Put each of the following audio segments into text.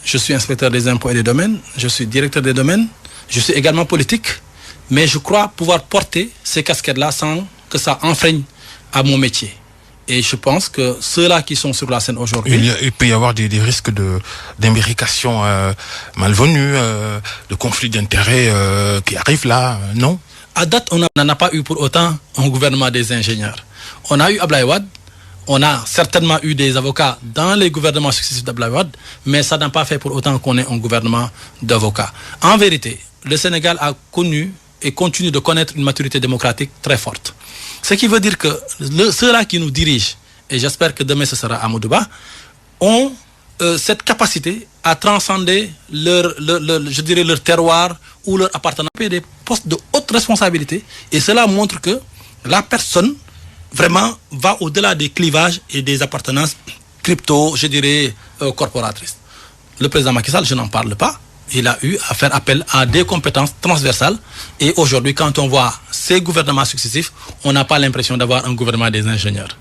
je suis inspecteur des impôts et des domaines, je suis directeur des domaines, je suis également politique, mais je crois pouvoir porter ces casquettes-là sans que ça enfreigne à mon métier. Et je pense que ceux-là qui sont sur la scène aujourd'hui... Il peut y avoir des risques d'imbrication malvenue, de conflits d'intérêts qui arrivent là, non? À date, on n'en a pas eu pour autant un gouvernement des ingénieurs. On a eu Abdoulaye Wade, on a certainement eu des avocats dans les gouvernements successifs d'Abdoulaye Wade, mais ça n'a pas fait pour autant qu'on ait un gouvernement d'avocats. En vérité, le Sénégal a connu et continue de connaître une maturité démocratique très forte. Ce qui veut dire que ceux-là qui nous dirigent, et j'espère que demain ce sera Amadou Ba, ont cette capacité à transcender leur terroir ou leur appartenance à des postes de haute responsabilité. Et cela montre que la personne vraiment va au-delà des clivages et des appartenances corporatrices. Le président Macky Sall, je n'en parle pas. Il a eu à faire appel à des compétences transversales. Et aujourd'hui, quand on voit ces gouvernements successifs, on n'a pas l'impression d'avoir un gouvernement des ingénieurs.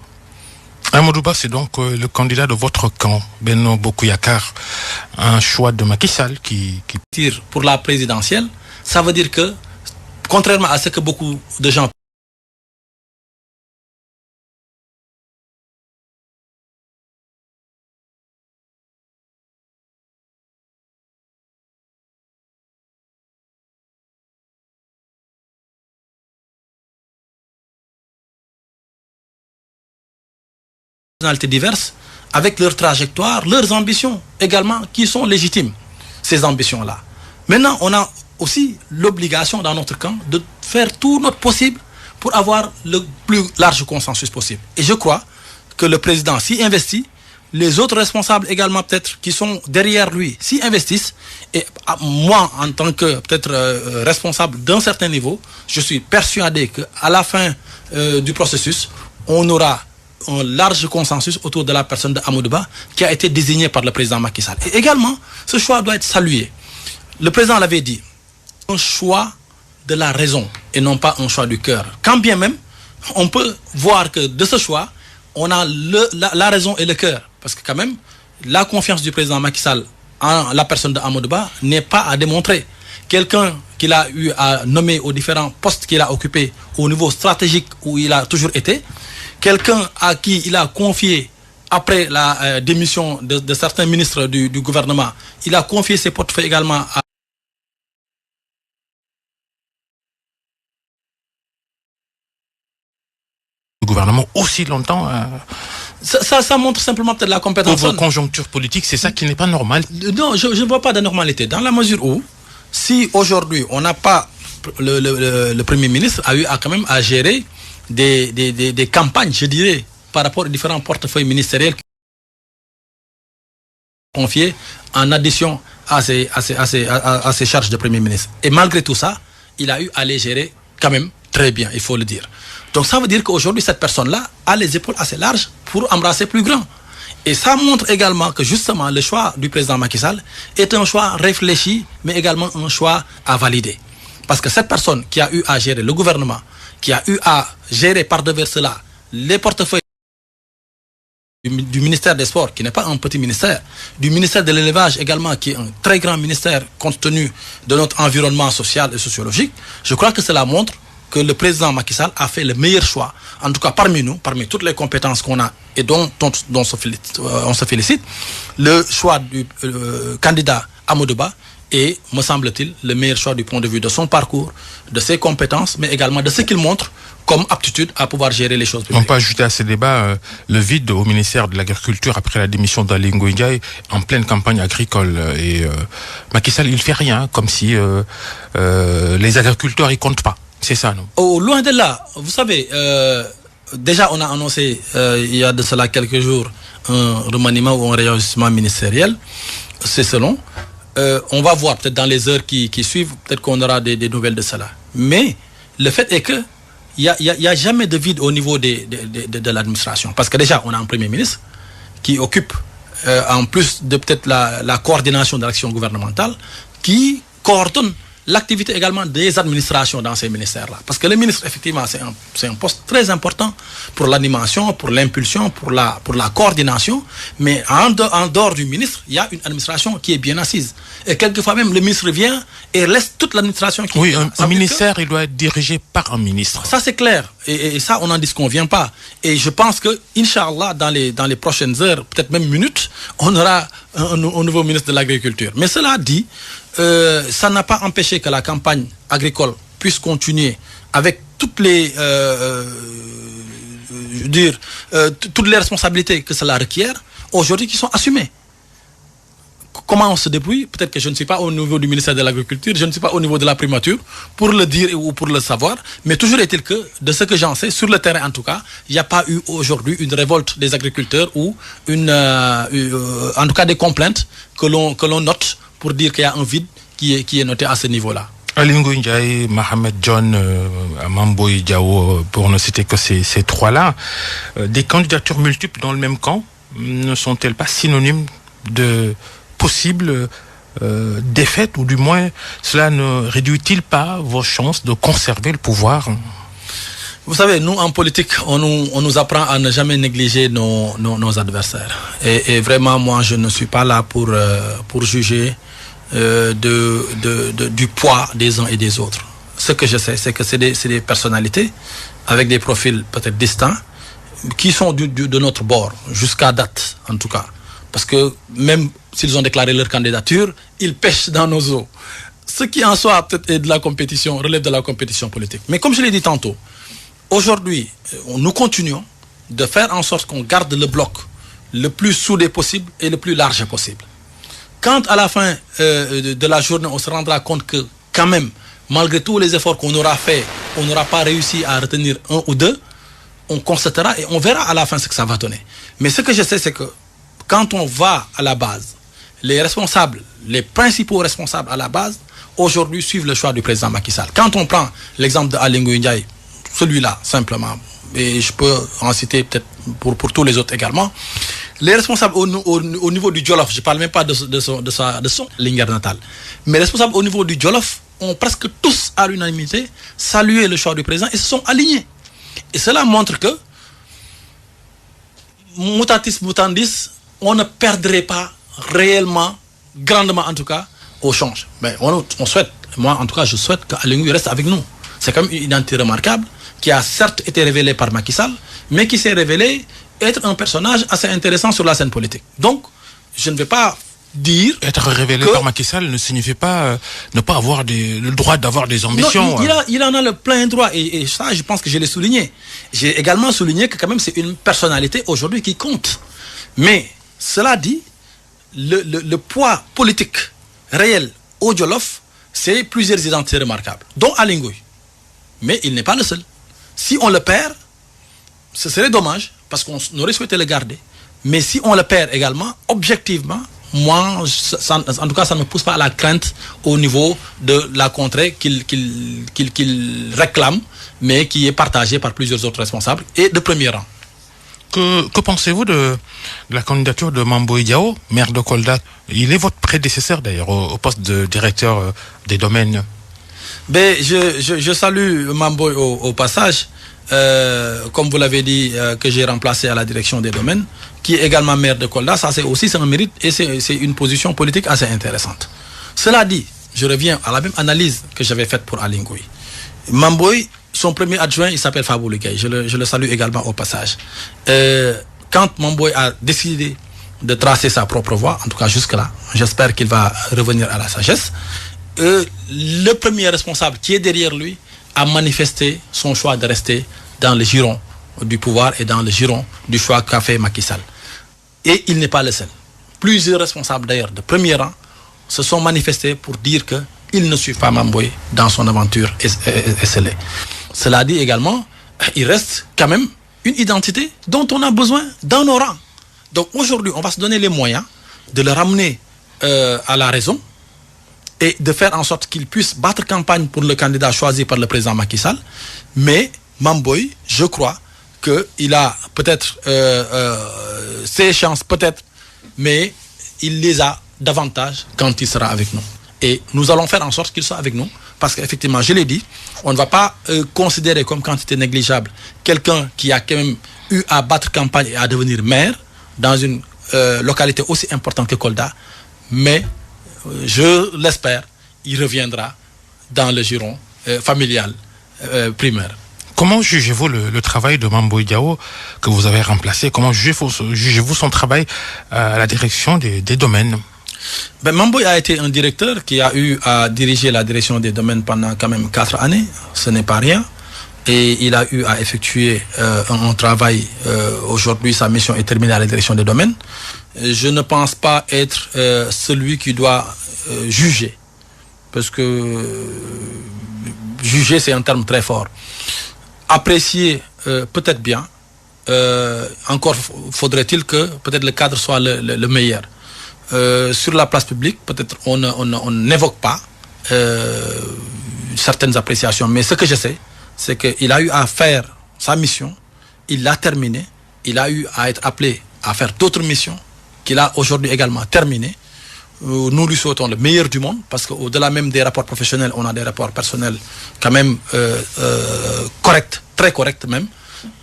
Amadou Ba, c'est donc le candidat de votre camp, Benno Bokk Yakaar, un choix de Macky Sall qui tire pour la présidentielle. Ça veut dire que, contrairement à ce que beaucoup de gens diverses, avec leurs trajectoires, leurs ambitions également, qui sont légitimes, ces ambitions-là. Maintenant, on a aussi l'obligation dans notre camp de faire tout notre possible pour avoir le plus large consensus possible. Et je crois que le président s'y investit, les autres responsables également peut-être qui sont derrière lui s'y investissent, et moi en tant que peut-être responsable d'un certain niveau, je suis persuadé qu'à la fin du processus, on aura un large consensus autour de la personne d'Amadou Ba qui a été désigné par le président Macky Sall. Et également, ce choix doit être salué. Le président l'avait dit, un choix de la raison et non pas un choix du cœur. Quand bien même, on peut voir que de ce choix, on a la raison et le cœur. Parce que quand même, la confiance du président Macky Sall en la personne d'Amadou Ba n'est pas à démontrer. Quelqu'un qu'il a eu à nommer aux différents postes qu'il a occupés au niveau stratégique où il a toujours été, quelqu'un à qui il a confié, après la démission de certains ministres du gouvernement, il a confié ses portefeuilles également à le gouvernement aussi longtemps. Ça montre simplement peut-être la compétence. Pour vos conjonctures politiques, c'est ça qui n'est pas normal. Non, je ne vois pas d'anormalité. Dans la mesure où, si aujourd'hui on n'a pas le Premier ministre a eu quand même à gérer des campagnes, je dirais, par rapport aux différents portefeuilles ministériels confiés en addition à ses charges de Premier ministre. Et malgré tout ça, il a eu à les gérer quand même très bien, il faut le dire. Donc ça veut dire qu'aujourd'hui, cette personne-là a les épaules assez larges pour embrasser plus grand. Et ça montre également que justement le choix du président Macky Sall est un choix réfléchi, mais également un choix à valider. Parce que cette personne qui a eu à gérer le gouvernement, qui a eu à gérer par-devers cela les portefeuilles du ministère des Sports, qui n'est pas un petit ministère, du ministère de l'élevage également, qui est un très grand ministère compte tenu de notre environnement social et sociologique, je crois que cela montre que le président Macky Sall a fait le meilleur choix, en tout cas parmi nous, parmi toutes les compétences qu'on a et dont on se félicite, le choix du candidat Amadou Ba est, me semble-t-il, le meilleur choix du point de vue de son parcours, de ses compétences, mais également de ce qu'il montre comme aptitude à pouvoir gérer les choses publiques. On peut ajouter à ce débat le vide au ministère de l'Agriculture après la démission d'Aly Ngouille Ndiaye en pleine campagne agricole. Et Macky Sall, il ne fait rien, comme si les agriculteurs, ils ne comptent pas. C'est ça, non? Oh, loin de là. Vous savez, déjà, on a annoncé, il y a de cela quelques jours, un remaniement ou un réajustement ministériel. C'est selon. On va voir peut-être dans les heures qui suivent, peut-être qu'on aura des nouvelles de cela. Mais le fait est que il n'y a jamais de vide au niveau de l'administration. Parce que déjà, on a un Premier ministre qui occupe, en plus de peut-être la coordination de l'action gouvernementale, qui coordonne l'activité également des administrations dans ces ministères-là. Parce que le ministre, effectivement, c'est un poste très important pour l'animation, pour l'impulsion, pour la coordination. Mais en dehors du ministre, il y a une administration qui est bien assise. Et quelquefois même, le ministre vient et laisse toute l'administration qui... Oui, un ministère, il doit être dirigé par un ministre. Ça, c'est clair. Et ça, on n'en disconvient pas. Et je pense que, Inch'Allah, dans les prochaines heures, peut-être même minutes, on aura un nouveau ministre de l'Agriculture. Mais cela dit, ça n'a pas empêché que la campagne agricole puisse continuer avec toutes les toutes les responsabilités que cela requiert, aujourd'hui qui sont assumées. Comment on se débrouille? Peut-être que je ne suis pas au niveau du ministère de l'Agriculture, je ne suis pas au niveau de la primature pour le dire ou pour le savoir, mais toujours est-il que, de ce que j'en sais, sur le terrain en tout cas, il n'y a pas eu aujourd'hui une révolte des agriculteurs ou en tout cas des complaintes que l'on note pour dire qu'il y a un vide qui est noté à ce niveau-là. Aly Ngouille Ndiaye, Mohamed Dionne, Mame Boye Diao, pour ne citer que ces trois-là, des candidatures multiples dans le même camp ne sont-elles pas synonymes de possible défaite, ou du moins cela ne réduit-il pas vos chances de conserver le pouvoir? Vous savez, nous en politique, on nous apprend à ne jamais négliger nos adversaires. Et vraiment, moi, je ne suis pas là pour juger du poids des uns et des autres. Ce que je sais, c'est que c'est des personnalités avec des profils peut-être distincts qui sont de notre bord, jusqu'à date en tout cas. Parce que même s'ils ont déclaré leur candidature, ils pêchent dans nos eaux. Ce qui en soi peut-être est de la compétition, relève de la compétition politique. Mais comme je l'ai dit tantôt, aujourd'hui, nous continuons de faire en sorte qu'on garde le bloc le plus soudé possible et le plus large possible. Quand à la fin de la journée, on se rendra compte que quand même, malgré tous les efforts qu'on aura fait, on n'aura pas réussi à retenir un ou deux, on constatera et on verra à la fin ce que ça va donner. Mais ce que je sais, c'est que quand on va à la base, les responsables, les principaux responsables à la base, aujourd'hui suivent le choix du président Macky Sall. Quand on prend l'exemple de Aly Ngouille Ndiaye, celui-là simplement, et je peux en citer peut-être pour tous les autres également, les responsables au niveau du Jolof, je ne parle même pas de son Linguère natal, mais les responsables au niveau du Jolof ont presque tous à l'unanimité salué le choix du président et se sont alignés. Et cela montre que, mutatis mutandis, on ne perdrait pas réellement, grandement en tout cas, au change. Mais on souhaite, moi en tout cas je souhaite qu'Aly Ngouille reste avec nous. C'est quand même une identité remarquable qui a certes été révélée par Macky Sall, mais qui s'est révélée être un personnage assez intéressant sur la scène politique. Donc, je ne vais pas dire... Être révélé par Macky Sall ne signifie pas ne pas avoir le droit d'avoir des ambitions. Non, il en a le plein droit, et ça, je pense que je l'ai souligné. J'ai également souligné que quand même c'est une personnalité aujourd'hui qui compte. Mais, cela dit, le poids politique réel au Jolof, c'est plusieurs identités remarquables, dont Aly Ngouille. Mais il n'est pas le seul. Si on le perd, ce serait dommage, parce qu'on aurait souhaité le garder. Mais si on le perd également, objectivement, moi, en tout cas, ça ne me pousse pas à la crainte au niveau de la contrée qu'il réclame, mais qui est partagée par plusieurs autres responsables, et de premier rang. Que pensez-vous de la candidature de Mame Boye Diao, maire de Kolda? Il est votre prédécesseur d'ailleurs au poste de directeur des domaines. Ben, je salue Mame Boye au passage, comme vous l'avez dit, que j'ai remplacé à la direction des domaines, qui est également maire de Kolda. Ça, c'est un mérite et c'est une position politique assez intéressante. Cela dit, je reviens à la même analyse que j'avais faite pour Aly Ngouille. Mame Boye, son premier adjoint, il s'appelle Fabou Ligay. Je le salue également au passage. Quand Mame Boye a décidé de tracer sa propre voie, en tout cas jusque-là, j'espère qu'il va revenir à la sagesse, le premier responsable qui est derrière lui a manifesté son choix de rester dans le giron du pouvoir et dans le giron du choix qu'a fait Macky Sall. Et il n'est pas le seul. Plusieurs responsables d'ailleurs de premier rang se sont manifestés pour dire qu'ils ne suivent pas Mame Boye dans son aventure esselée. Cela dit également, il reste quand même une identité dont on a besoin dans nos rangs. Donc aujourd'hui, on va se donner les moyens de le ramener à la raison et de faire en sorte qu'il puisse battre campagne pour le candidat choisi par le président Macky Sall. Mais Mame Boye, je crois qu'il a peut-être ses chances, peut-être, mais il les a davantage quand il sera avec nous. Et nous allons faire en sorte qu'il soit avec nous. Parce qu'effectivement, je l'ai dit, on ne va pas considérer comme quantité négligeable quelqu'un qui a quand même eu à battre campagne et à devenir maire dans une localité aussi importante que Kolda. Mais, je l'espère, il reviendra dans le giron familial primaire. Comment jugez-vous le travail de Mamboy Diao que vous avez remplacé? Comment jugez-vous son travail à la direction des domaines? Mamboy a été un directeur qui a eu à diriger la direction des domaines pendant quand même 4 années. Ce n'est pas rien. Et il a eu à effectuer un travail. Aujourd'hui, sa mission est terminée à la direction des domaines. Je ne pense pas être celui qui doit juger. Parce que juger, c'est un terme très fort. Apprécier, peut-être bien. Encore faudrait-il que peut-être le cadre soit le meilleur. Sur la place publique, peut-être on n'évoque pas certaines appréciations. Mais ce que je sais, c'est qu'il a eu à faire sa mission, il l'a terminée, il a eu à être appelé à faire d'autres missions, qu'il a aujourd'hui également terminées. Nous lui souhaitons le meilleur du monde, parce qu'au-delà même des rapports professionnels, on a des rapports personnels quand même corrects, très corrects même.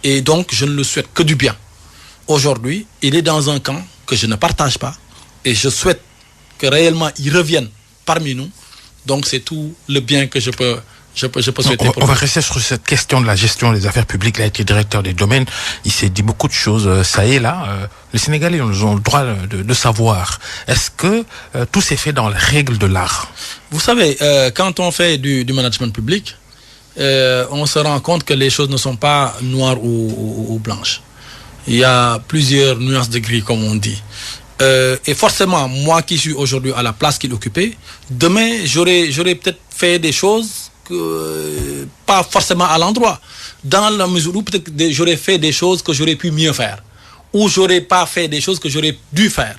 Et donc, je ne le souhaite que du bien. Aujourd'hui, il est dans un camp que je ne partage pas, et je souhaite que réellement il revienne parmi nous. Donc, c'est tout le bien que je peux souhaiter. On va rester sur cette question de la gestion des affaires publiques. Il a été directeur des domaines. Il s'est dit beaucoup de choses, ça et là. Les Sénégalais ont le droit de savoir. Est-ce que tout s'est fait dans les règles de l'art? Vous savez, quand on fait du management public, on se rend compte que les choses ne sont pas noires ou blanches. Il y a plusieurs nuances de gris, comme on dit. Et forcément, moi qui suis aujourd'hui à la place qu'il occupait, demain, j'aurais peut-être fait des choses pas forcément à l'endroit. Dans la mesure où peut-être j'aurais fait des choses que j'aurais pu mieux faire. Ou j'aurais pas fait des choses que j'aurais dû faire.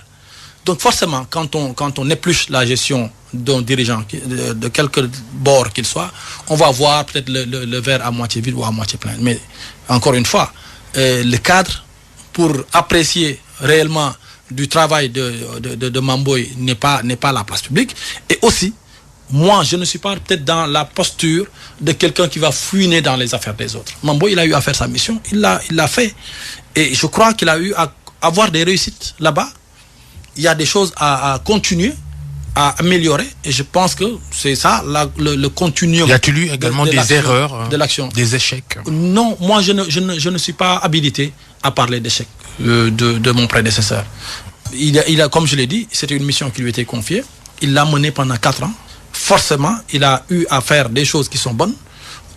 Donc forcément, quand on épluche la gestion d'un dirigeant, de quelque bord qu'il soit, on va voir peut-être le verre à moitié vide ou à moitié plein. Mais encore une fois, le cadre, pour apprécier réellement du travail de Mamboy n'est pas la place publique. Et aussi, moi, je ne suis pas peut-être dans la posture de quelqu'un qui va fouiner dans les affaires des autres. Mamboy, il a eu à faire sa mission, il l'a fait. Et je crois qu'il a eu à avoir des réussites là-bas. Il y a des choses à continuer, à améliorer. Et je pense que c'est ça, le continuum. Y a-t-il eu également des erreurs, de l'action, des échecs? Non, moi, je ne suis pas habilité à parler d'échecs de mon prédécesseur. Il a, comme je l'ai dit, c'était une mission qui lui était confiée. Il l'a menée pendant 4 ans. Forcément, il a eu à faire des choses qui sont bonnes,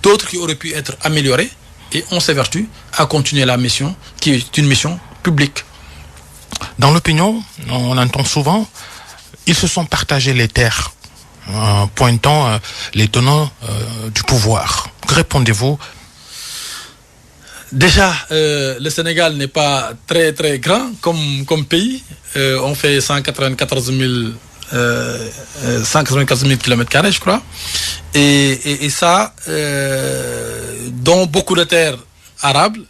d'autres qui auraient pu être améliorées, et on s'évertue à continuer la mission, qui est une mission publique. Dans l'opinion, on entend souvent, ils se sont partagés les terres, pointant les tenants du pouvoir. Que répondez-vous? Déjà, le Sénégal n'est pas très très grand comme pays. On fait 194 000 km², je crois. Et ça, dont beaucoup de terres arables,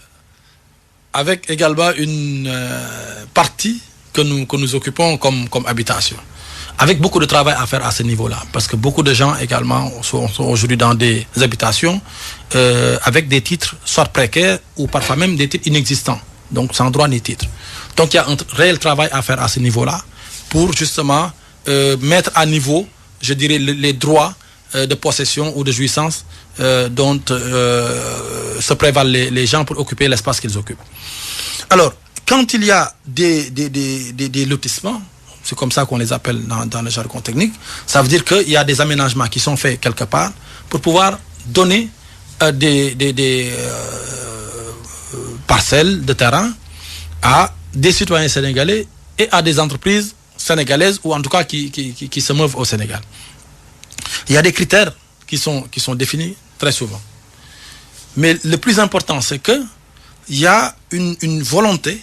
avec également une partie que nous occupons comme habitation. Avec beaucoup de travail à faire à ce niveau-là. Parce que beaucoup de gens également sont aujourd'hui dans des habitations avec des titres soit précaires ou parfois même des titres inexistants. Donc sans droit ni titre. Donc il y a un réel travail à faire à ce niveau-là pour justement mettre à niveau, je dirais, les droits de possession ou de jouissance dont se prévalent les gens pour occuper l'espace qu'ils occupent. Alors, quand il y a des lotissements, c'est comme ça qu'on les appelle dans le jargon technique, ça veut dire qu'il y a des aménagements qui sont faits quelque part pour pouvoir donner des parcelles de terrain à des citoyens sénégalais et à des entreprises sénégalaises, ou en tout cas qui se meuvent au Sénégal. Il y a des critères qui sont définis très souvent. Mais le plus important, c'est qu'il y a une volonté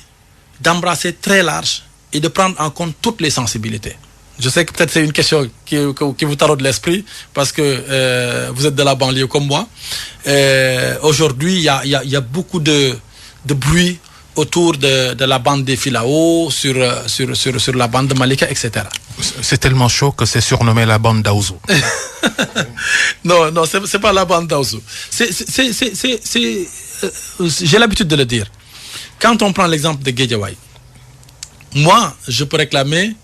d'embrasser très large et de prendre en compte toutes les sensibilités. Je sais que peut-être c'est une question qui vous taraude l'esprit, parce que vous êtes de la banlieue comme moi. Aujourd'hui, il y a beaucoup de bruit autour de la bande des Filao, sur la bande de Malika, etc. C'est tellement chaud que c'est surnommé la bande d'Aouzou. Non, c'est pas la bande d'Aouzou. J'ai l'habitude de le dire. Quand on prend l'exemple de Guédiawaye, moi, je peux réclamer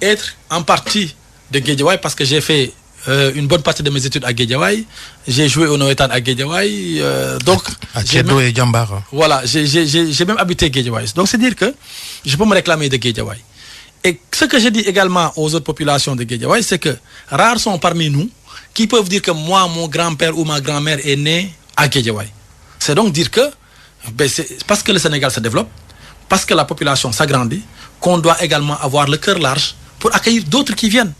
être en partie de Guédiawaye parce que j'ai fait une bonne partie de mes études à Guédiawaye. J'ai joué au Noétan à Guédiawaye. Donc, à Tchedo et Djambar. Voilà, j'ai même habité Guédiawaye. Donc, c'est dire que je peux me réclamer de Guédiawaye. Et ce que je dis également aux autres populations de Guédiawaye, c'est que rares sont parmi nous qui peuvent dire que moi, mon grand-père ou ma grand-mère est né à Guédiawaye. C'est donc dire que, c'est parce que le Sénégal se développe, parce que la population s'agrandit, qu'on doit également avoir le cœur large pour accueillir d'autres qui viennent.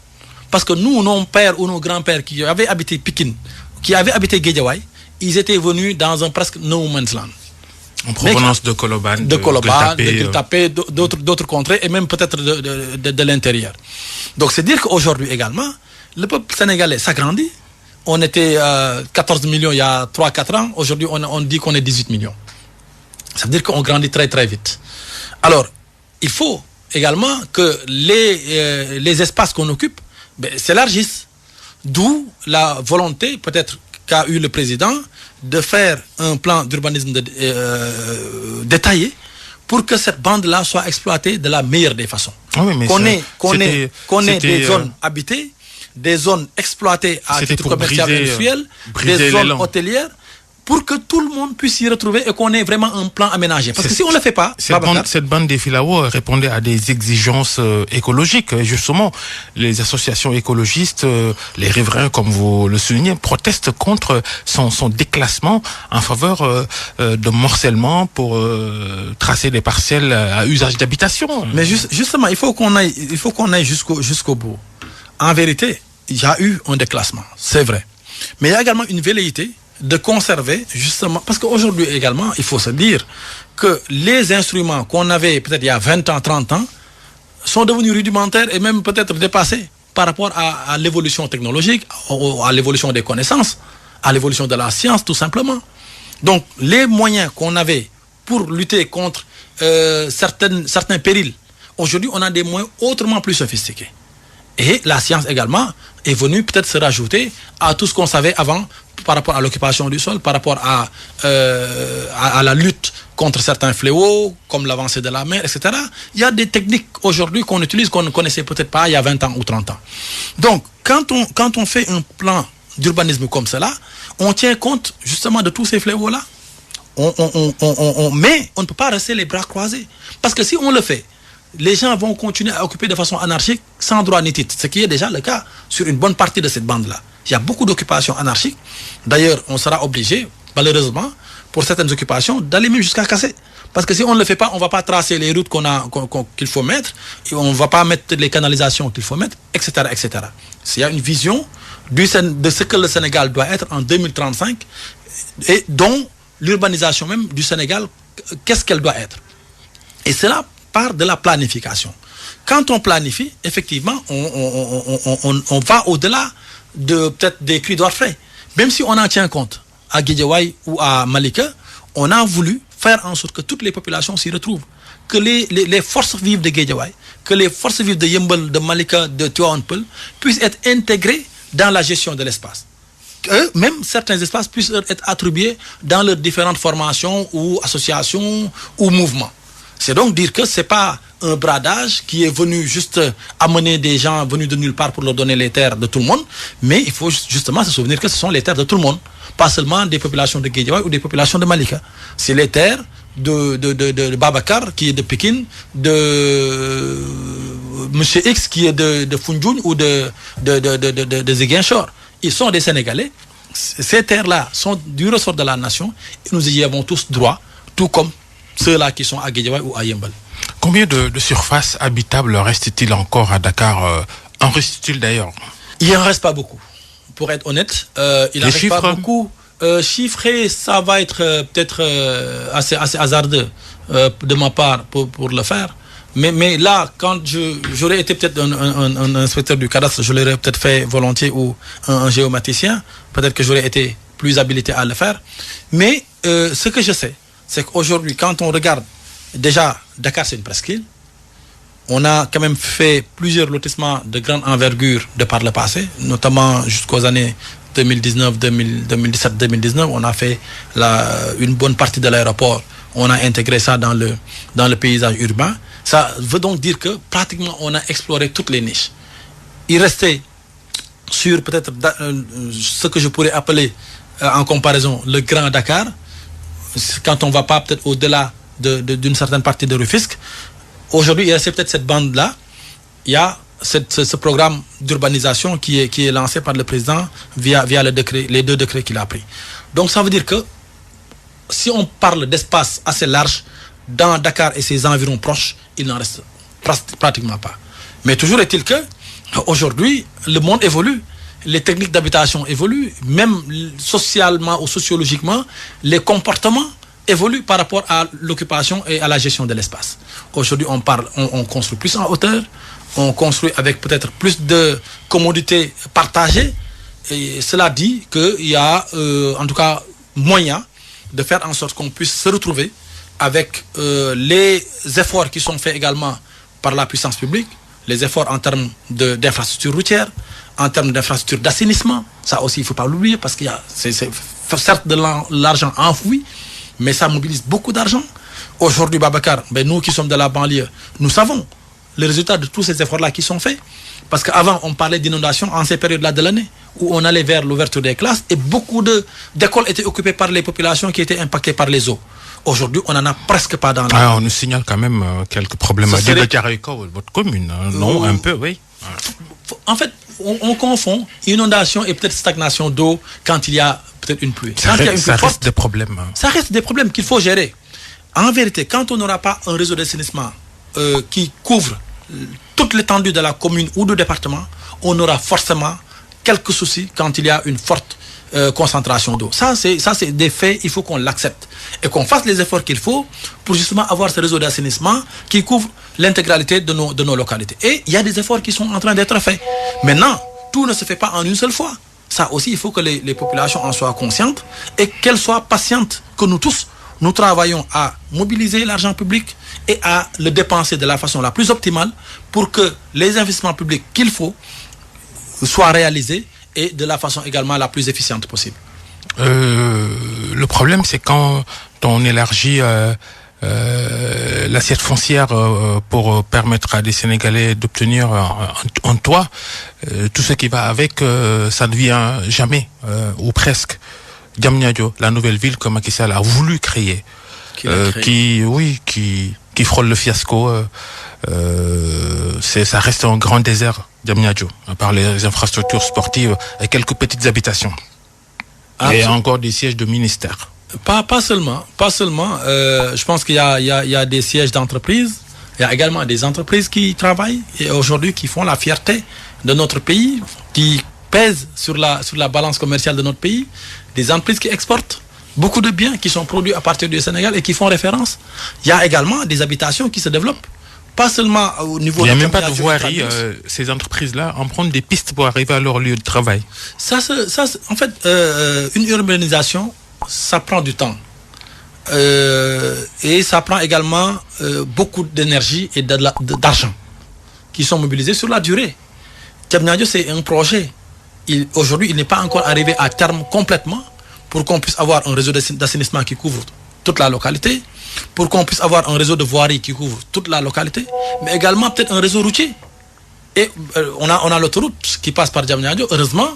Parce que nous, nos pères ou nos grands-pères qui avaient habité Pikine, qui avaient habité Guédiawaye, ils étaient venus dans un presque no man's land. En provenance de Colobane, de Gueltapé, d'autres contrées et même peut-être de l'intérieur. Donc c'est dire qu'aujourd'hui également, le peuple sénégalais s'agrandit. On était 14 millions il y a 3-4 ans. Aujourd'hui, on dit qu'on est 18 millions. Ça veut dire qu'on grandit très très vite. Alors, il faut également que les espaces qu'on occupe s'élargissent. D'où la volonté peut-être qu'a eu le président de faire un plan d'urbanisme détaillé pour que cette bande-là soit exploitée de la meilleure des façons. Oui, mais qu'on ait des zones habitées, des zones exploitées à titre commercial et industriel, des zones hôtelières, pour que tout le monde puisse s'y retrouver et qu'on ait vraiment un plan aménagé. Parce que si on ne le fait pas... Cette bande des Filao répondait à des exigences écologiques. Et justement, les associations écologistes, les riverains, comme vous le soulignez, protestent contre son déclassement en faveur de morcellement pour tracer des parcelles à usage d'habitation. Mais justement, il faut qu'on aille jusqu'au bout. En vérité, il y a eu un déclassement, c'est vrai. Mais il y a également une velléité de conserver justement, parce qu'aujourd'hui également, il faut se dire que les instruments qu'on avait peut-être il y a 20 ans, 30 ans, sont devenus rudimentaires et même peut-être dépassés par rapport à l'évolution technologique, à l'évolution des connaissances, à l'évolution de la science tout simplement. Donc les moyens qu'on avait pour lutter contre certains périls, aujourd'hui on a des moyens autrement plus sophistiqués. Et la science également est venue peut-être se rajouter à tout ce qu'on savait avant par rapport à l'occupation du sol, par rapport à la lutte contre certains fléaux, comme l'avancée de la mer, etc. Il y a des techniques aujourd'hui qu'on utilise qu'on ne connaissait peut-être pas il y a 20 ans ou 30 ans. Donc, quand on fait un plan d'urbanisme comme cela, on tient compte justement de tous ces fléaux-là. Mais on ne peut pas rester les bras croisés. Parce que si on le fait, les gens vont continuer à occuper de façon anarchique sans droit ni titre, ce qui est déjà le cas sur une bonne partie de cette bande-là. Il y a beaucoup d'occupations anarchiques. D'ailleurs, on sera obligé, malheureusement, pour certaines occupations, d'aller même jusqu'à casser. Parce que si on ne le fait pas, on ne va pas tracer les routes qu'il faut mettre, et on ne va pas mettre les canalisations qu'il faut mettre, etc., etc. Il y a une vision de ce que le Sénégal doit être en 2035, et dont l'urbanisation même du Sénégal, qu'est-ce qu'elle doit être. Et cela part de la planification. Quand on planifie, effectivement, on va au-delà de peut-être des cris d'orfraie. Même si on en tient compte à Guédiawaye ou à Malika, on a voulu faire en sorte que toutes les populations s'y retrouvent. Que les forces vives de Guédiawaye, que les forces vives de Yembel, de Malika, de Tivaouane Peulh puissent être intégrées dans la gestion de l'espace. Que même certains espaces puissent être attribués dans leurs différentes formations ou associations ou mouvements. C'est donc dire que ce n'est pas un bradage qui est venu juste amener des gens venus de nulle part pour leur donner les terres de tout le monde, mais il faut justement se souvenir que ce sont les terres de tout le monde, pas seulement des populations de Guédiawaye ou des populations de Malika. C'est les terres de Babacar qui est de Pékin, de Monsieur X qui est de Foundiougne ou de Ziguinchor. Ils sont des Sénégalais. Ces terres-là sont du ressort de la nation et nous y avons tous droit, tout comme ceux-là qui sont à Guédiawaye ou à Yembel. Combien de surfaces habitables reste-t-il encore à Dakar? En reste-t-il d'ailleurs? Il n'en reste pas beaucoup. Pour être honnête, il n'en reste pas beaucoup. Chiffré, ça va être peut-être assez hasardeux de ma part pour le faire. Mais là, quand j'aurais été peut-être un inspecteur du cadastre, je l'aurais peut-être fait volontiers, ou un géomaticien, peut-être que j'aurais été plus habilité à le faire. Mais ce que je sais, c'est qu'aujourd'hui, quand on regarde, déjà, Dakar, c'est une presqu'île. On a quand même fait plusieurs lotissements de grande envergure de par le passé, notamment jusqu'aux années 2019, 2017, 2019. On a fait une bonne partie de l'aéroport. On a intégré ça dans le paysage urbain. Ça veut donc dire que pratiquement on a exploré toutes les niches. Il restait sur peut-être ce que je pourrais appeler en comparaison le Grand Dakar. Quand on ne va pas peut-être au-delà d'une certaine partie de Rufisque. Aujourd'hui, il restait peut-être cette bande-là. Il y a ce programme d'urbanisation qui est lancé par le président via les 2 décrets qu'il a pris. Donc ça veut dire que si on parle d'espace assez large dans Dakar et ses environs proches, il n'en reste pratiquement pas. Mais toujours est-il que aujourd'hui, le monde évolue, les techniques d'habitation évoluent, même socialement ou sociologiquement, les comportements évoluent par rapport à l'occupation et à la gestion de l'espace. Aujourd'hui, on construit plus en hauteur, on construit avec peut-être plus de commodités partagées. Et cela dit qu'il y a en tout cas moyen de faire en sorte qu'on puisse se retrouver avec les efforts qui sont faits également par la puissance publique, les efforts en termes d'infrastructures routières, en termes d'infrastructures d'assainissement. Ça aussi, il ne faut pas l'oublier parce qu'il y a c'est certes de l'argent enfoui, mais ça mobilise beaucoup d'argent. Aujourd'hui, Babacar, nous qui sommes de la banlieue, nous savons le résultat de tous ces efforts-là qui sont faits. Parce qu'avant, on parlait d'inondations en ces périodes-là de l'année, où on allait vers l'ouverture des classes et beaucoup d'écoles étaient occupées par les populations qui étaient impactées par les eaux. Aujourd'hui, on n'en a presque pas dans la... on nous signale quand même quelques problèmes à votre commune, non? Un peu, oui. En fait, on confond inondation et peut-être stagnation d'eau quand il y a peut-être une pluie. Ça reste des problèmes. Ça reste des problèmes qu'il faut gérer. En vérité, quand on n'aura pas un réseau d'assainissement qui couvre toute l'étendue de la commune ou du département, on aura forcément quelques soucis quand il y a une forte concentration d'eau. Ça, c'est des faits, il faut qu'on l'accepte. Et qu'on fasse les efforts qu'il faut pour justement avoir ce réseau d'assainissement qui couvre l'intégralité de nos localités. Et il y a des efforts qui sont en train d'être faits. Maintenant, tout ne se fait pas en une seule fois. Ça aussi, il faut que les populations en soient conscientes et qu'elles soient patientes, que nous tous, nous travaillons à mobiliser l'argent public et à le dépenser de la façon la plus optimale pour que les investissements publics qu'il faut soient réalisés et de la façon également la plus efficiente possible. Le problème, c'est quand on élargit l'assiette foncière pour permettre à des Sénégalais d'obtenir un toit, tout ce qui va avec, ça ne vient jamais, ou presque. Diamniadio, la nouvelle ville que Macky Sall a voulu créer, qui frôle le fiasco, ça reste un grand désert, Diamniadio, à part les infrastructures sportives et quelques petites habitations. Et encore des sièges de ministères. Pas seulement. Je pense qu'il y a des sièges d'entreprises. Il y a également des entreprises qui travaillent et aujourd'hui qui font la fierté de notre pays, qui pèsent sur la balance commerciale de notre pays. Des entreprises qui exportent beaucoup de biens qui sont produits à partir du Sénégal et qui font référence. Il y a également des habitations qui se développent. Pas seulement au niveau... Il n'y a même pas de voirie. Ces entreprises-là empruntent des pistes pour arriver à leur lieu de travail. En fait, une urbanisation, ça prend du temps. Et ça prend également beaucoup d'énergie et d'argent qui sont mobilisés sur la durée. Diamniadio, c'est un projet. Aujourd'hui, il n'est pas encore arrivé à terme complètement pour qu'on puisse avoir un réseau d'assainissement qui couvre toute la localité, pour qu'on puisse avoir un réseau de voirie qui couvre toute la localité, mais également peut-être un réseau routier. Et on a l'autoroute qui passe par Diamniadio, heureusement,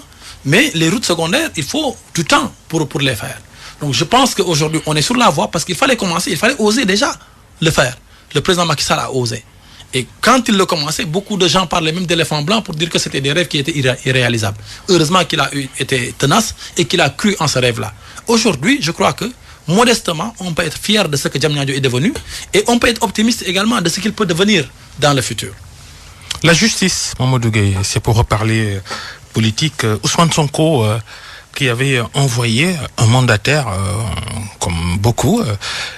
mais les routes secondaires, il faut du temps pour les faire. Donc je pense qu'aujourd'hui, on est sur la voie parce qu'il fallait commencer, il fallait oser déjà le faire. Le président Macky Sall a osé. Et quand il le commençait, beaucoup de gens parlaient même d'éléphants blancs pour dire que c'était des rêves qui étaient irréalisables. Heureusement qu'il a été tenace et qu'il a cru en ce rêve-là. Aujourd'hui, je crois que, modestement, on peut être fier de ce que Diamniadio est devenu et on peut être optimiste également de ce qu'il peut devenir dans le futur. La justice, Mamadou Gueye, c'est pour reparler politique. Ousmane Sonko, qui avait envoyé un mandataire, comme beaucoup,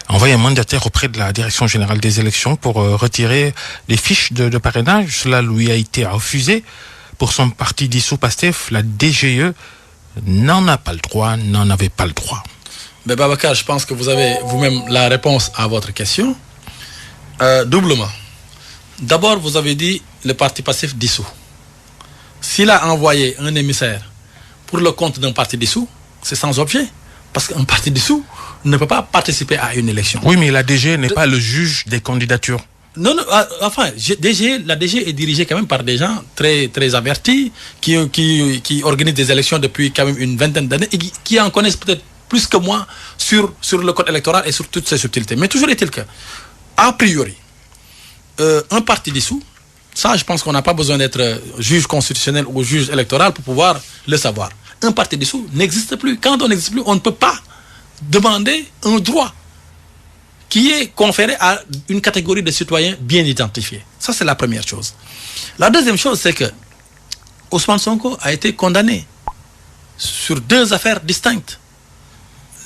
envoyé un mandataire auprès de la Direction Générale des Élections pour retirer les fiches de parrainage. Cela lui a été refusé. Pour son parti dissous PASTEF, la DGE n'en a pas le droit, n'en avait pas le droit. Mais Babacar, je pense que vous avez vous-même la réponse à votre question. Doublement. D'abord, vous avez dit le parti passif dissous. S'il a envoyé un émissaire pour le compte d'un parti dissous, c'est sans objet. Parce qu'un parti dissous ne peut pas participer à une élection. Oui, mais la DG n'est pas le juge des candidatures. Non, non, enfin, la DG est dirigée quand même par des gens très, très avertis, qui organisent des élections depuis quand même une vingtaine d'années et qui en connaissent peut-être plus que moi sur le code électoral et sur toutes ces subtilités. Mais toujours est-il que, a priori, un parti dissous, ça, je pense qu'on n'a pas besoin d'être juge constitutionnel ou juge électoral pour pouvoir le savoir. Un parti dissous n'existe plus. Quand on n'existe plus, on ne peut pas demander un droit qui est conféré à une catégorie de citoyens bien identifiés. Ça, c'est la première chose. La deuxième chose, c'est que Ousmane Sonko a été condamné sur deux affaires distinctes.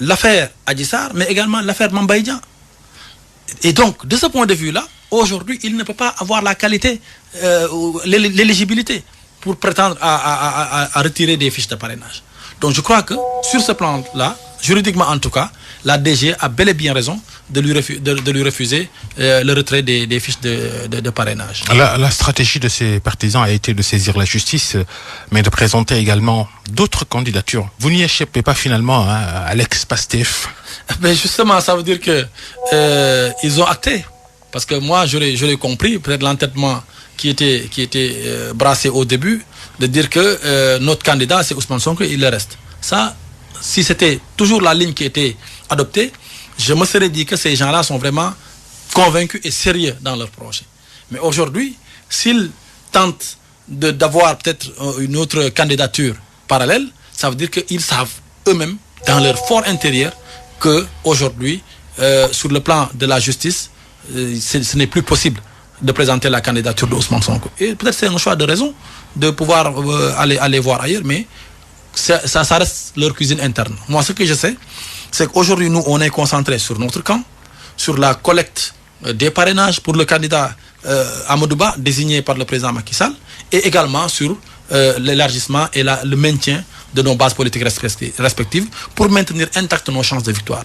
L'affaire Adji Sarr, mais également l'affaire Mame Mbaye Niang. Et donc, de ce point de vue-là, aujourd'hui, il ne peut pas avoir la qualité, l'éligibilité pour prétendre à retirer des fiches de parrainage. Donc je crois que sur ce plan-là, juridiquement en tout cas, la DG a bel et bien raison de lui refuser le retrait des fiches de parrainage. La stratégie de ces partisans a été de saisir la justice, mais de présenter également d'autres candidatures. Vous n'y échappez pas finalement, hein, à l'ex-Pastef. Ben justement, ça veut dire que ils ont acté. Parce que moi, je l'ai compris, peut-être l'entêtement qui était brassé au début, de dire que notre candidat, c'est Ousmane Sonko, il le reste. Ça, si c'était toujours la ligne qui était adoptée, je me serais dit que ces gens-là sont vraiment convaincus et sérieux dans leur projet. Mais aujourd'hui, s'ils tentent d'avoir peut-être une autre candidature parallèle, ça veut dire qu'ils savent eux-mêmes, dans leur fort intérieur, qu'aujourd'hui, sur le plan de la justice, ce n'est plus possible de présenter la candidature d'Ousmane Sonko. Et peut-être c'est un choix de raison de pouvoir aller voir ailleurs, mais ça reste leur cuisine interne. Moi, ce que je sais, c'est qu'aujourd'hui, nous, on est concentré sur notre camp, sur la collecte des parrainages pour le candidat Amadou Ba, désigné par le président Macky Sall, et également sur l'élargissement et le maintien de nos bases politiques respectives pour maintenir intactes nos chances de victoire.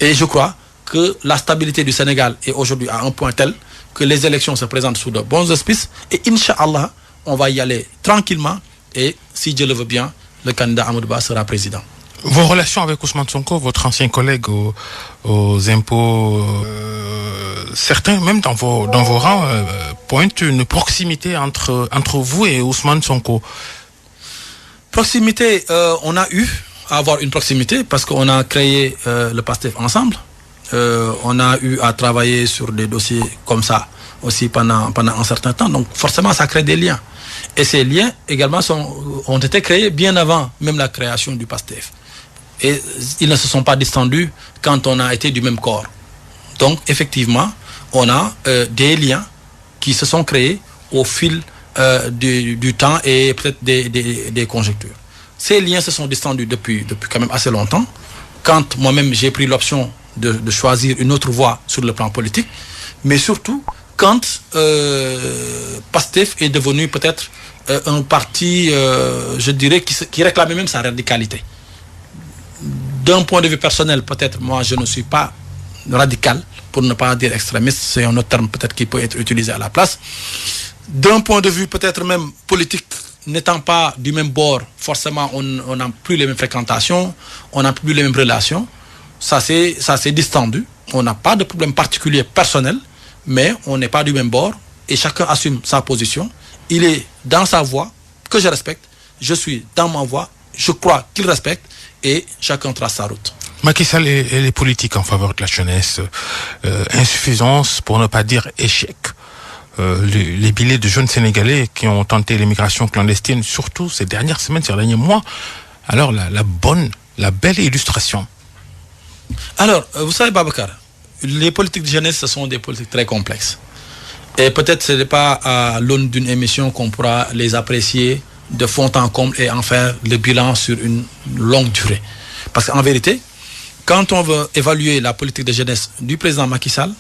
Et je crois que la stabilité du Sénégal est aujourd'hui à un point tel que les élections se présentent sous de bons auspices et Inch'Allah, on va y aller tranquillement et si Dieu le veut bien, le candidat Amadou Ba sera président. Vos relations avec Ousmane Sonko, votre ancien collègue aux impôts, certains, même dans vos rangs, pointent une proximité entre vous et Ousmane Sonko. Proximité, on a eu à avoir une proximité parce qu'on a créé le PASTEF ensemble. On a eu à travailler sur des dossiers comme ça aussi pendant un certain temps. Donc forcément, ça crée des liens. Et ces liens également ont été créés bien avant même la création du PASTEF. Et ils ne se sont pas distendus quand on a été du même corps. Donc effectivement, on a des liens qui se sont créés au fil du temps et peut-être des conjectures. Ces liens se sont distendus depuis quand même assez longtemps. Quand moi-même j'ai pris l'option de choisir une autre voie sur le plan politique, mais surtout quand PASTEF est devenu peut-être un parti, je dirais, qui réclamait même sa radicalité. D'un point de vue personnel, peut-être, moi, je ne suis pas radical, pour ne pas dire extrémiste, c'est un autre terme peut-être qui peut être utilisé à la place. D'un point de vue peut-être même politique, n'étant pas du même bord, forcément, on n'a plus les mêmes fréquentations, on n'a plus les mêmes relations. Ça s'est distendu. On n'a pas de problème particulier personnel, mais on n'est pas du même bord et chacun assume sa position. Il est dans sa voie, que je respecte. Je suis dans ma voie, je crois qu'il respecte et chacun trace sa route. Macky Sall et les politiques en faveur de la jeunesse, insuffisance, pour ne pas dire échec. Les billets de jeunes Sénégalais qui ont tenté l'immigration clandestine, surtout ces dernières semaines, ces derniers mois. Alors la belle illustration. Alors, vous savez, Babacar, les politiques de jeunesse, ce sont des politiques très complexes. Et peut-être ce n'est pas à l'aune d'une émission qu'on pourra les apprécier de fond en comble et en faire le bilan sur une longue durée. Parce qu'en vérité, quand on veut évaluer la politique de jeunesse du président Macky Sall,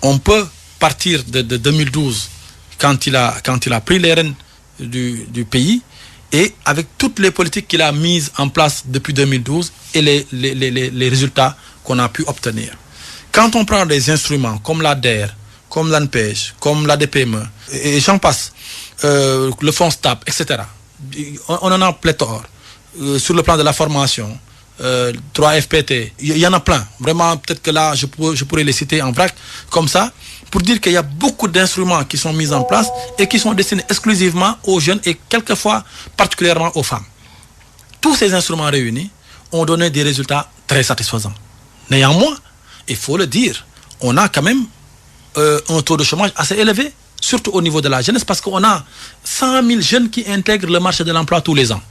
on peut partir de 2012, quand il a pris les rênes du pays, et avec toutes les politiques qu'il a mises en place depuis 2012 et les résultats qu'on a pu obtenir. Quand on prend des instruments comme l'ADER, comme l'ANPEJ, comme la DPME, et j'en passe, le fonds STAP, etc. On en a pléthore. Sur le plan de la formation, 3FPT, il y en a plein. Vraiment, peut-être que là, je pourrais les citer en vrac, comme ça, pour dire qu'il y a beaucoup d'instruments qui sont mis en place et qui sont destinés exclusivement aux jeunes et quelquefois particulièrement aux femmes. Tous ces instruments réunis ont donné des résultats très satisfaisants. Néanmoins, il faut le dire, on a quand même un taux de chômage assez élevé, surtout au niveau de la jeunesse, parce qu'on a 100 000 jeunes qui intègrent le marché de l'emploi tous les ans.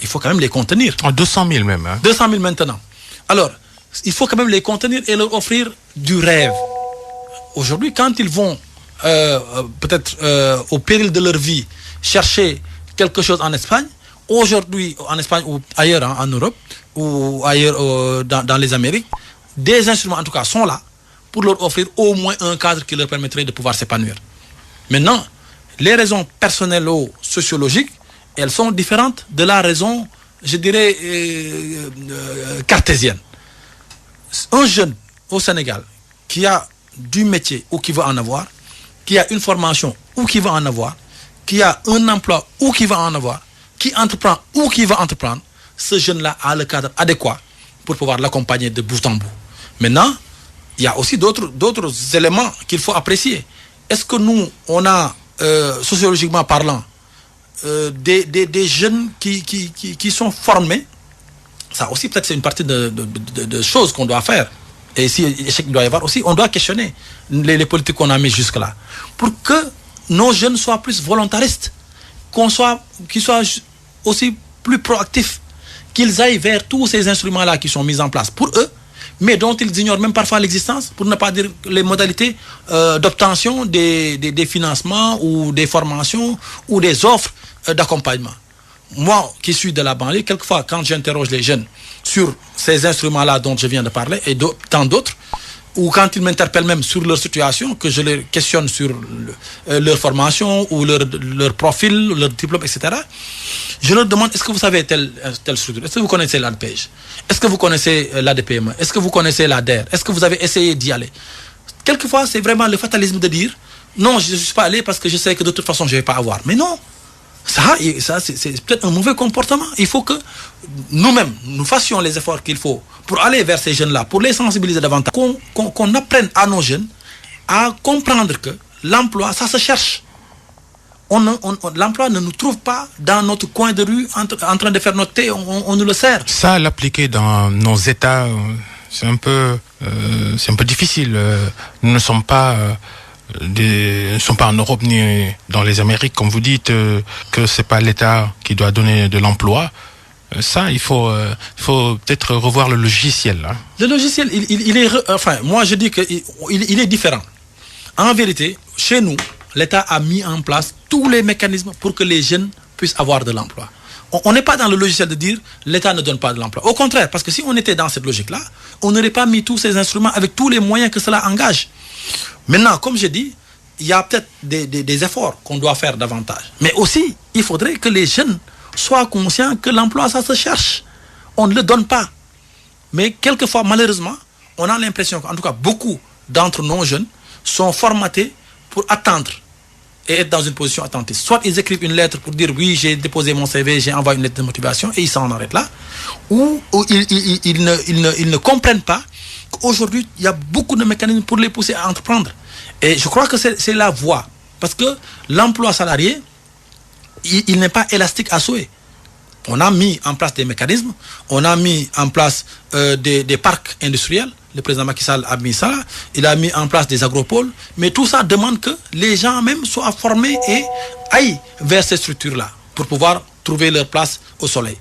Il faut quand même les contenir. 200 000 même. Hein. 200 000 maintenant. Alors, il faut quand même les contenir et leur offrir du rêve. Aujourd'hui, quand ils vont, peut-être au péril de leur vie, chercher quelque chose en Espagne, aujourd'hui, en Espagne ou ailleurs, en Europe, ou ailleurs dans les Amériques, des instruments, en tout cas, sont là pour leur offrir au moins un cadre qui leur permettrait de pouvoir s'épanouir. Maintenant, les raisons personnelles ou sociologiques, elles sont différentes de la raison, je dirais, cartésienne. Un jeune au Sénégal qui a du métier ou qui veut en avoir, qui a une formation ou qui veut en avoir, qui a un emploi ou qui va en avoir, qui entreprend ou qui va entreprendre, ce jeune-là a le cadre adéquat pour pouvoir l'accompagner de bout en bout. Maintenant, il y a aussi d'autres éléments qu'il faut apprécier. Est-ce que nous, on a, sociologiquement parlant, des jeunes qui sont formés? Ça aussi, peut-être, c'est une partie de choses qu'on doit faire. Et si échec doit y avoir aussi, on doit questionner les politiques qu'on a mis jusque-là. Pour que nos jeunes soient plus volontaristes, qu'ils soient aussi plus proactifs, qu'ils aillent vers tous ces instruments-là qui sont mis en place pour eux, mais dont ils ignorent même parfois l'existence, pour ne pas dire les modalités d'obtention des financements ou des formations ou des offres d'accompagnement. Moi, qui suis de la banlieue, quelquefois, quand j'interroge les jeunes sur ces instruments-là dont je viens de parler, et tant d'autres, ou quand ils m'interpellent même sur leur situation, que je les questionne sur leur formation ou leur profil, leur diplôme, etc., je leur demande, est-ce que vous savez telle structure? Est-ce que vous connaissez l'ANPEJ? Est-ce que vous connaissez la DPME? Est-ce que vous connaissez la DER? Est-ce que vous avez essayé d'y aller? Quelquefois, c'est vraiment le fatalisme de dire, non, je ne suis pas allé parce que je sais que de toute façon, je ne vais pas avoir. Mais non, ça c'est peut-être un mauvais comportement. Il faut que nous-mêmes, nous fassions les efforts qu'il faut pour aller vers ces jeunes-là, pour les sensibiliser davantage, qu'on apprenne à nos jeunes à comprendre que l'emploi, ça se cherche. L'emploi ne nous trouve pas dans notre coin de rue en train de faire notre thé, on nous le sert. Ça, l'appliquer dans nos États, c'est un peu difficile. Nous ne sommes pas en Europe ni dans les Amériques, comme vous dites, que c'est pas l'État qui doit donner de l'emploi. Ça, il faut peut-être revoir le logiciel. Hein. Le logiciel, il est, enfin, moi je dis qu'il est différent. En vérité, chez nous, l'État a mis en place tous les mécanismes pour que les jeunes puissent avoir de l'emploi. On n'est pas dans le logiciel de dire l'État ne donne pas de l'emploi. Au contraire, parce que si on était dans cette logique-là, on n'aurait pas mis tous ces instruments avec tous les moyens que cela engage. Maintenant, comme je dis, il y a peut-être des efforts qu'on doit faire davantage. Mais aussi, il faudrait que les jeunes soient conscients que l'emploi, ça se cherche. On ne le donne pas. Mais quelquefois, malheureusement, on a l'impression qu'en tout cas, beaucoup d'entre nos jeunes sont formatés pour attendre et être dans une position attentiste. Soit ils écrivent une lettre pour dire oui, j'ai déposé mon CV, j'ai envoyé une lettre de motivation et ils s'en arrêtent là. Ou ils ne comprennent pas qu'aujourd'hui, il y a beaucoup de mécanismes pour les pousser à entreprendre. Et je crois que c'est la voie. Parce que l'emploi salarié, il n'est pas élastique à souhait. On a mis en place des mécanismes, on a mis en place des parcs industriels. Le président Macky Sall a mis ça, il a mis en place des agropoles, mais tout ça demande que les gens même soient formés et aillent vers ces structures-là pour pouvoir trouver leur place au soleil.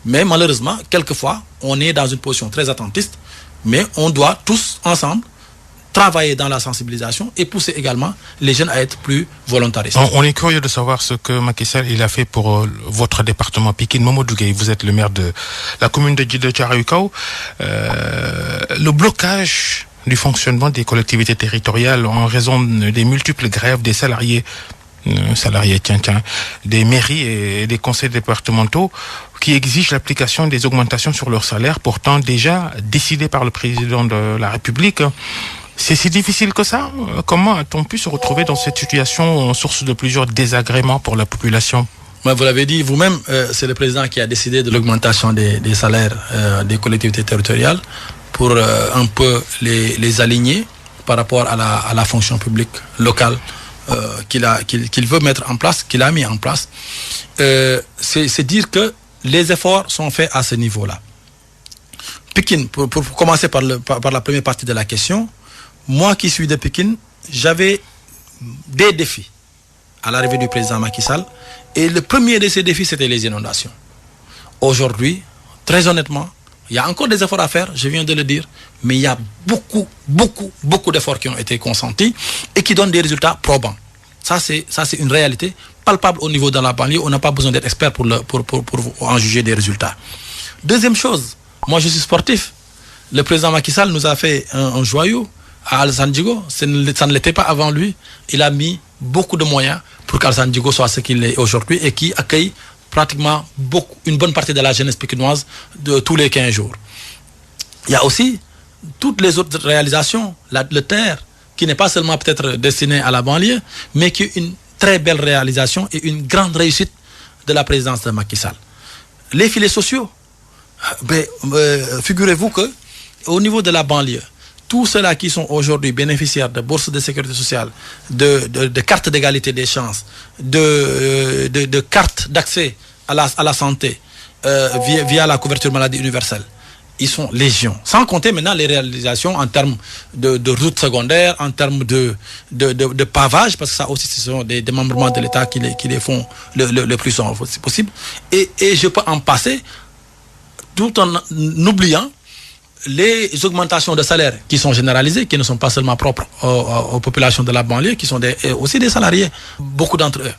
Mais malheureusement, quelquefois, on est dans une position très attentiste, mais on doit tous ensemble travailler dans la sensibilisation et pousser également les jeunes à être plus volontaristes. On est curieux de savoir ce que Macky Sall il a fait pour votre département Pikine. Mamadou Gueye, vous êtes le maire de la commune de Thiaroye Kao. Le blocage du fonctionnement des collectivités territoriales en raison des multiples grèves des salariés, des mairies et des conseils départementaux qui exigent l'application des augmentations sur leur salaire, pourtant déjà décidées par le président de la République. C'est si difficile que ça? Comment a-t-on pu se retrouver dans cette situation, source de plusieurs désagréments pour la population? Vous l'avez dit vous-même, c'est le président qui a décidé de l'augmentation des salaires des collectivités territoriales pour un peu les aligner par rapport à la fonction publique locale qu'il veut mettre en place, qu'il a mis en place. C'est dire que les efforts sont faits à ce niveau-là. Pékin, pour commencer par la première partie de la question, moi qui suis de Pékin, j'avais des défis à l'arrivée du président Macky Sall. Et le premier de ces défis, c'était les inondations. Aujourd'hui, très honnêtement, il y a encore des efforts à faire, je viens de le dire, mais il y a beaucoup d'efforts qui ont été consentis et qui donnent des résultats probants. Ça, c'est une réalité palpable au niveau de la banlieue. On n'a pas besoin d'être expert pour en juger des résultats. Deuxième chose, moi je suis sportif. Le président Macky Sall nous a fait un joyau à Alassane Djigo. Ça ne l'était pas avant lui. Il a mis beaucoup de moyens pour qu'Alassane Djigo soit ce qu'il est aujourd'hui et qui accueille pratiquement une bonne partie de la jeunesse pékinoise de tous les 15 jours. Il y a aussi toutes les autres réalisations, le TER, qui n'est pas seulement peut-être destiné à la banlieue, mais qui est une très belle réalisation et une grande réussite de la présidence de Macky Sall. Les filets sociaux, figurez-vous que au niveau de la banlieue, tous ceux-là qui sont aujourd'hui bénéficiaires de bourses de sécurité sociale, de cartes d'égalité des chances, de cartes d'accès à la santé via la couverture maladie universelle, ils sont légion. Sans compter maintenant les réalisations en termes de routes secondaires, en termes de pavage, parce que ça aussi ce sont des démembrements de l'État qui les font le plus souvent possible. Et je peux en passer tout en oubliant les augmentations de salaire qui sont généralisées, qui ne sont pas seulement propres aux populations de la banlieue, qui sont aussi des salariés, beaucoup d'entre eux.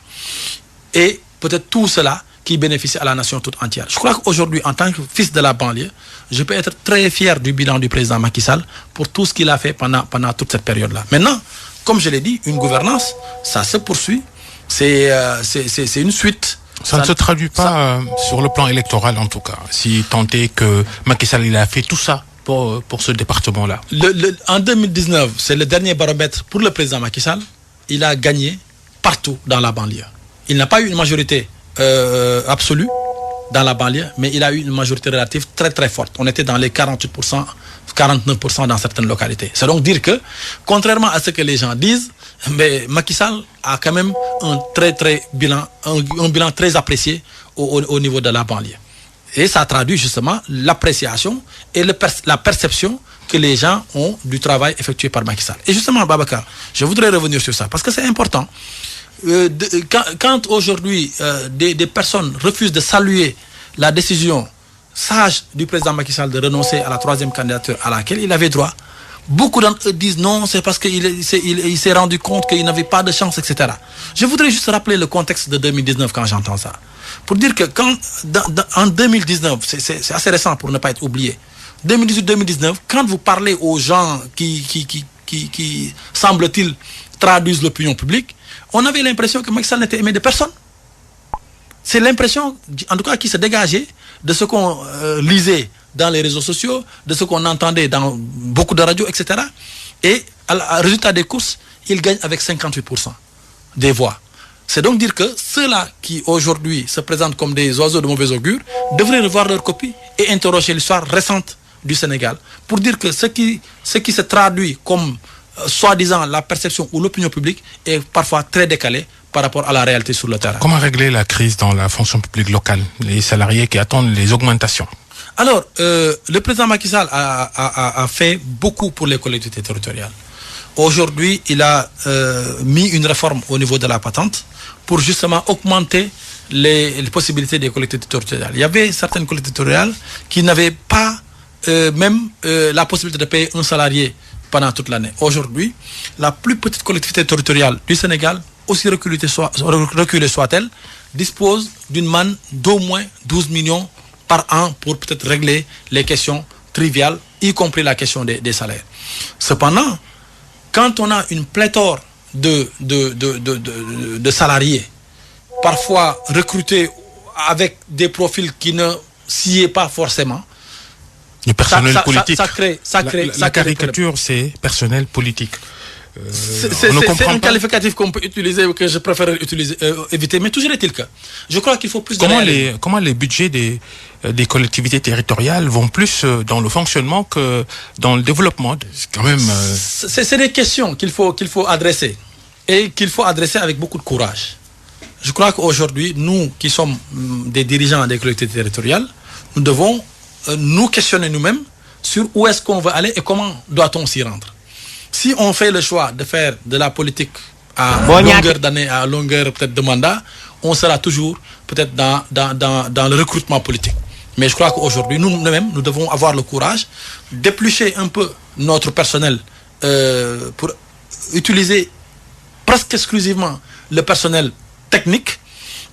Et peut-être tout cela qui bénéficie à la nation toute entière. Je crois qu'aujourd'hui, en tant que fils de la banlieue, je peux être très fier du bilan du président Macky Sall pour tout ce qu'il a fait pendant toute cette période-là. Maintenant, comme je l'ai dit, une gouvernance, ça se poursuit, c'est une suite. Ça ne se traduit pas sur le plan électoral en tout cas, si tant est que Macky Sall il a fait tout ça pour ce département-là. En 2019, c'est le dernier baromètre pour le président Macky Sall, il a gagné partout dans la banlieue. Il n'a pas eu une majorité absolue dans la banlieue, mais il a eu une majorité relative très très forte. On était dans les 48%, 49% dans certaines localités. C'est donc dire que, contrairement à ce que les gens disent, mais Macky Sall a quand même un bilan très apprécié au niveau de la banlieue. Et ça traduit justement l'appréciation et la perception que les gens ont du travail effectué par Macky Sall. Et justement, Babacar, je voudrais revenir sur ça, parce que c'est important. Quand aujourd'hui des personnes refusent de saluer la décision sage du président Macky Sall de renoncer à la troisième candidature à laquelle il avait droit, beaucoup d'entre eux disent non, c'est parce qu'il s'est rendu compte qu'il n'avait pas de chance, etc. Je voudrais juste rappeler le contexte de 2019 quand j'entends ça. Pour dire que en 2019, c'est assez récent pour ne pas être oublié, 2018-2019, quand vous parlez aux gens qui semble-t-il, traduisent l'opinion publique, on avait l'impression que Macky Sall n'était aimé de personne. C'est l'impression, en tout cas, qui se dégageait de ce qu'on lisait dans les réseaux sociaux, de ce qu'on entendait dans beaucoup de radios, etc. Et à résultat des courses, il gagne avec 58% des voix. C'est donc dire que ceux-là qui aujourd'hui se présentent comme des oiseaux de mauvais augure devraient revoir leur copie et interroger l'histoire récente du Sénégal pour dire que ce qui se traduit comme soi-disant la perception ou l'opinion publique est parfois très décalée par rapport à la réalité sur le terrain. Comment régler la crise dans la fonction publique locale, les salariés qui attendent les augmentations? Alors, le président Macky Sall a fait beaucoup pour les collectivités territoriales. Aujourd'hui, il a mis une réforme au niveau de la patente pour justement augmenter les possibilités des collectivités territoriales. Il y avait certaines collectivités territoriales qui n'avaient pas même la possibilité de payer un salarié pendant toute l'année. Aujourd'hui, la plus petite collectivité territoriale du Sénégal, aussi reculée soit-elle, dispose d'une manne d'au moins 12 millions par an pour peut-être régler les questions triviales, y compris la question des salaires. Cependant, quand on a une pléthore de salariés, parfois recrutés avec des profils qui ne s'y est pas forcément, Le personnel politique. La caricature, c'est personnel politique. C'est un qualificatif qu'on peut utiliser ou que je préfère éviter, mais toujours est-il que je crois qu'il faut plus de comment les budgets des collectivités territoriales vont plus dans le fonctionnement que dans le développement. C'est quand même. C'est des questions qu'il faut adresser et qu'il faut adresser avec beaucoup de courage. Je crois qu'aujourd'hui, nous qui sommes des dirigeants des collectivités territoriales, nous devons nous questionner nous-mêmes sur où est-ce qu'on veut aller et comment doit-on s'y rendre. Si on fait le choix de faire de la politique à longueur d'année, à longueur peut-être de mandat, on sera toujours peut-être dans le recrutement politique. Mais je crois qu'aujourd'hui, nous-mêmes, nous devons avoir le courage d'éplucher un peu notre personnel pour utiliser presque exclusivement le personnel technique.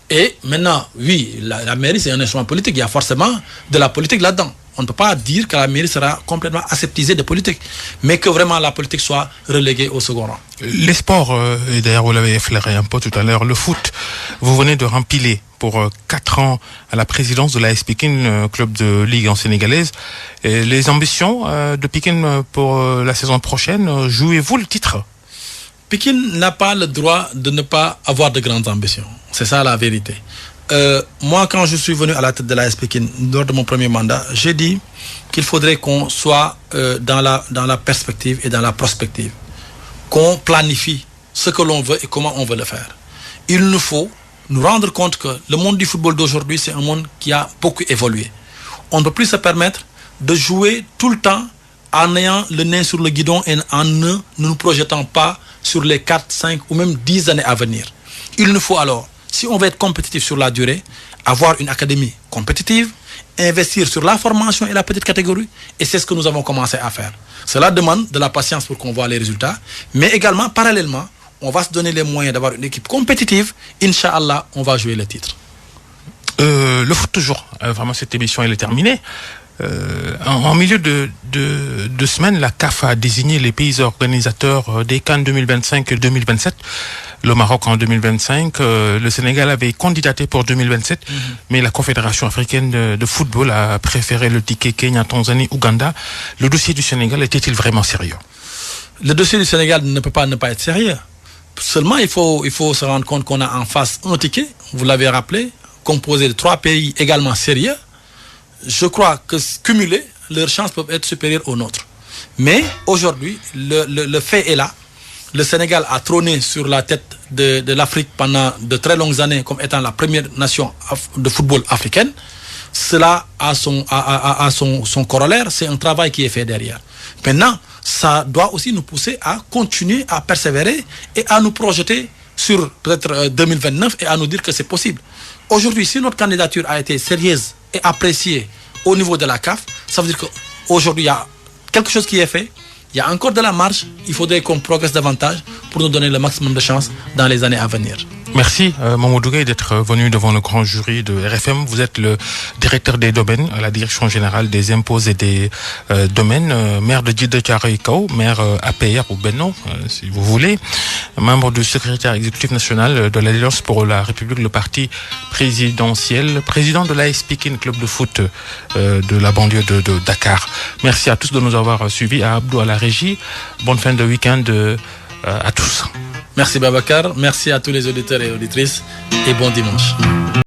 Et maintenant, oui, la mairie, c'est un instrument politique. Il y a forcément de la politique là-dedans. On ne peut pas dire que la mairie sera complètement aseptisée de politique, mais que vraiment la politique soit reléguée au second rang. Les sports, et d'ailleurs vous l'avez effleuré un peu tout à l'heure, le foot, vous venez de rempiler pour 4 ans à la présidence de l'AS Pikine, club de ligue en sénégalaise. Et les ambitions de Pikine pour la saison prochaine, jouez-vous le titre? Pikine n'a pas le droit de ne pas avoir de grandes ambitions. C'est ça la vérité. Moi, quand je suis venu à la tête de l'AS Pikine, lors de mon premier mandat, j'ai dit qu'il faudrait qu'on soit dans la perspective et dans la prospective. Qu'on planifie ce que l'on veut et comment on veut le faire. Il nous faut nous rendre compte que le monde du football d'aujourd'hui, c'est un monde qui a beaucoup évolué. On ne peut plus se permettre de jouer tout le temps en ayant le nez sur le guidon et en ne nous projetant pas sur les 4, 5 ou même 10 années à venir. Il nous faut alors, si on veut être compétitif sur la durée, avoir une académie compétitive, investir sur la formation et la petite catégorie, et c'est ce que nous avons commencé à faire. Cela demande de la patience pour qu'on voit les résultats, mais également, parallèlement, on va se donner les moyens d'avoir une équipe compétitive. Inch'Allah, on va jouer le titre. Le foot toujours. Vraiment, cette émission, elle est terminée. En milieu de semaine, la CAF a désigné les pays organisateurs des CAN 2025 et 2027. Le Maroc en 2025, le Sénégal avait candidaté pour 2027, mais la Confédération africaine de football a préféré le ticket Kenya, Tanzanie, Ouganda. Le dossier du Sénégal était-il vraiment sérieux? Le dossier du Sénégal ne peut pas ne pas être sérieux. Seulement, il faut se rendre compte qu'on a en face un ticket, vous l'avez rappelé, composé de 3 pays également sérieux. Je crois que cumulés, leurs chances peuvent être supérieures aux nôtres. Mais aujourd'hui, le fait est là. Le Sénégal a trôné sur la tête de l'Afrique pendant de très longues années comme étant la première nation de football africaine. Cela a son corollaire, c'est un travail qui est fait derrière. Maintenant, ça doit aussi nous pousser à continuer à persévérer et à nous projeter sur peut-être 2029 et à nous dire que c'est possible. Aujourd'hui, si notre candidature a été sérieuse et appréciée au niveau de la CAF, ça veut dire qu'aujourd'hui, il y a quelque chose qui est fait. Il y a encore de la marge, il faudrait qu'on progresse davantage pour nous donner le maximum de chances dans les années à venir. Merci Mamadou Gueye d'être venu devant le grand jury de RFM. Vous êtes le directeur des domaines à la direction générale des impôts et des domaines, maire de Djiddah Thiaroye Kao, maire APR ou Benno, si vous voulez, membre du secrétaire exécutif national de l'Alliance pour la République, le parti présidentiel, président de l'AS Pikine, club de foot de la banlieue de Dakar. Merci à tous de nous avoir suivis, à Abdou à la régie. Bonne fin de week-end à tous. Merci Babacar, merci à tous les auditeurs et auditrices et bon dimanche.